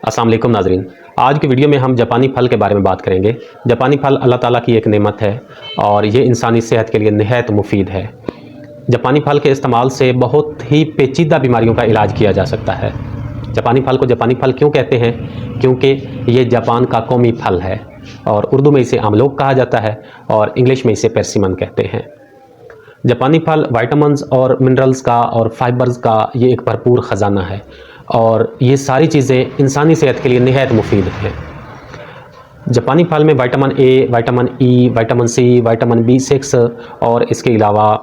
अस्सलाम वालेकुम नाज़रीन, आज की वीडियो में हम जापानी फल के बारे में बात करेंगे। जापानी फल अल्लाह ताला की एक नेमत है और ये इंसानी सेहत के लिए निहायत मुफीद है। जापानी फल के इस्तेमाल से बहुत ही पेचीदा बीमारियों का इलाज किया जा सकता है। जापानी फल को जापानी फल क्यों कहते हैं? क्योंकि ये जापान का कौमी फल है और उर्दू में इसे आमलोक कहा जाता है और इंग्लिश में इसे पेर्सिमन कहते हैं। जापानी फल विटामिन्स और मिनरल्स का और फाइबर्स का ये एक भरपूर ख़जाना है और ये सारी चीज़ें इंसानी सेहत के लिए निहायत मुफीद हैं। जापानी फल में vitamin A, vitamin E, vitamin C, vitamin B6 और इसके अलावा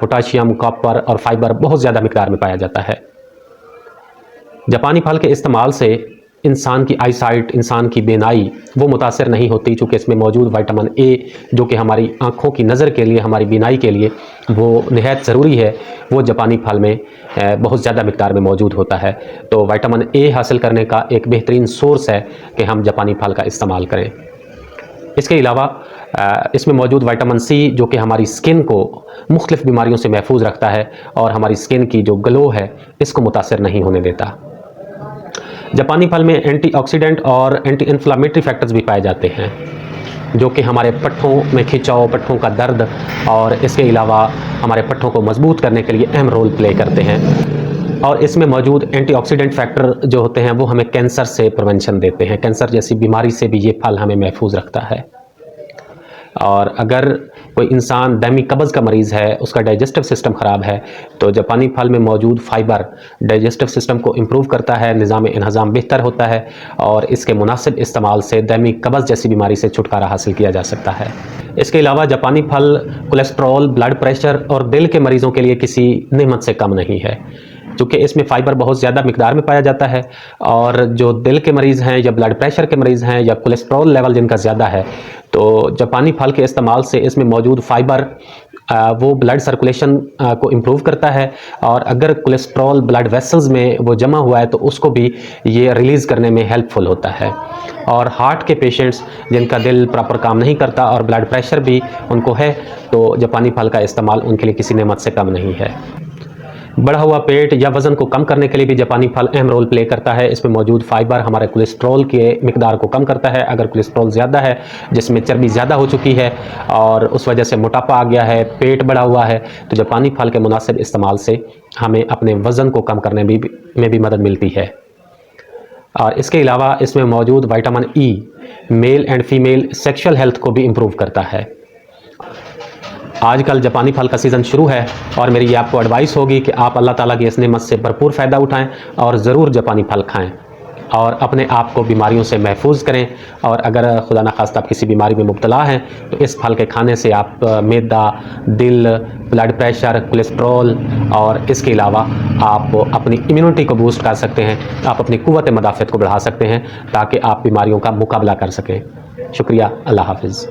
पोटाशियम, कॉपर और फाइबर बहुत ज़्यादा मिक़दार में पाया जाता है। जापानी फल के इस्तेमाल से इंसान की आईसाइट, इंसान की बेनाई वो मुतासर नहीं होती, चूँकि इसमें मौजूद विटामिन ए जो कि हमारी आँखों की नज़र के लिए, हमारी बीनाई के लिए वो निहायत ज़रूरी है, वो जापानी फल में बहुत ज़्यादा मिक़दार में मौजूद होता है। तो विटामिन ए हासिल करने का एक बेहतरीन सोर्स है कि हम जापानी फल का इस्तेमाल करें। इसके अलावा इसमें मौजूद विटामिन सी जो कि हमारी स्किन को मुख्तलिफ़ बीमारियों से महफूज रखता है और हमारी स्किन की जो ग्लो है इसको मुतासर नहीं होने देता। जापानी फल में एंटीऑक्सीडेंट और एंटी इन्फ्लामेटरी फैक्टर्स भी पाए जाते हैं जो कि हमारे पट्ठों में खिंचाव, पट्ठों का दर्द और इसके अलावा हमारे पट्ठों को मजबूत करने के लिए अहम रोल प्ले करते हैं। और इसमें मौजूद एंटीऑक्सीडेंट फैक्टर जो होते हैं वो हमें कैंसर से प्रिवेंशन देते हैं। कैंसर जैसी बीमारी से भी ये फल हमें महफूज रखता है। और अगर कोई इंसान दायमी कब्ज़ का मरीज़ है, उसका डाइजेस्टिव सिस्टम ख़राब है, तो जापानी फल में मौजूद फाइबर डाइजेस्टिव सिस्टम को इम्प्रूव करता है, निज़ाम इंहज़ाम बेहतर होता है और इसके मुनासिब इस्तेमाल से दायमी कब्ज़ जैसी बीमारी से छुटकारा हासिल किया जा सकता है। इसके अलावा जापानी फल कोलेस्ट्रॉल, ब्लड प्रेशर और दिल के मरीज़ों के लिए किसी नेमत से कम नहीं है, चूँकि इसमें फ़ाइबर बहुत ज़्यादा मिक़दार में पाया जाता है। और जो दिल के मरीज़ हैं या ब्लड प्रेशर के मरीज़ हैं या कोलेस्ट्रॉल लेवल जिनका ज़्यादा है, तो जापानी फल के इस्तेमाल से इसमें मौजूद फ़ाइबर वो ब्लड सर्कुलेशन को इम्प्रूव करता है और अगर कोलेस्ट्रॉल ब्लड वेसल्स में वो जमा हुआ है तो उसको भी ये रिलीज़ करने में हेल्पफुल होता है। और हार्ट के पेशेंट्स जिनका दिल प्रॉपर काम नहीं करता और ब्लड प्रेशर भी उनको है, तो जापानी फल का इस्तेमाल उनके लिए किसी नेमत से कम नहीं है। बढ़ा हुआ पेट या वज़न को कम करने के लिए भी जापानी फल अहम रोल प्ले करता है। इसमें मौजूद फाइबर हमारे कोलेस्ट्रॉल के मिक़दार को कम करता है। अगर कोलेस्ट्रॉल ज़्यादा है, जिसमें चर्बी ज़्यादा हो चुकी है और उस वजह से मोटापा आ गया है, पेट बढ़ा हुआ है, तो जापानी फल के मुनासिब इस्तेमाल से हमें अपने वज़न को कम करने में भी मदद मिलती है। और इसके अलावा इसमें मौजूद vitamin E male and female sexual health को भी इम्प्रूव करता है। आजकल जापानी फल का सीज़न शुरू है और मेरी ये आपको एडवाइस होगी कि आप अल्लाह ताला की इस नेमत से भरपूर फ़ायदा उठाएं और ज़रूर जापानी फल खाएं और अपने आप को बीमारियों से महफूज करें। और अगर खुदा न खास्ता आप किसी बीमारी में मुब्तला हैं तो इस फल के खाने से आप मैदा, दिल, ब्लड प्रेशर, कोलेस्ट्रॉल और इसके अलावा आप अपनी इम्यूनिटी को बूस्ट कर सकते हैं, आप अपनी क़ुव्वत मदाफ़त को बढ़ा सकते हैं ताकि आप बीमारियों का मुकाबला कर सकें। शुक्रिया, अल्लाह हाफ़िज़।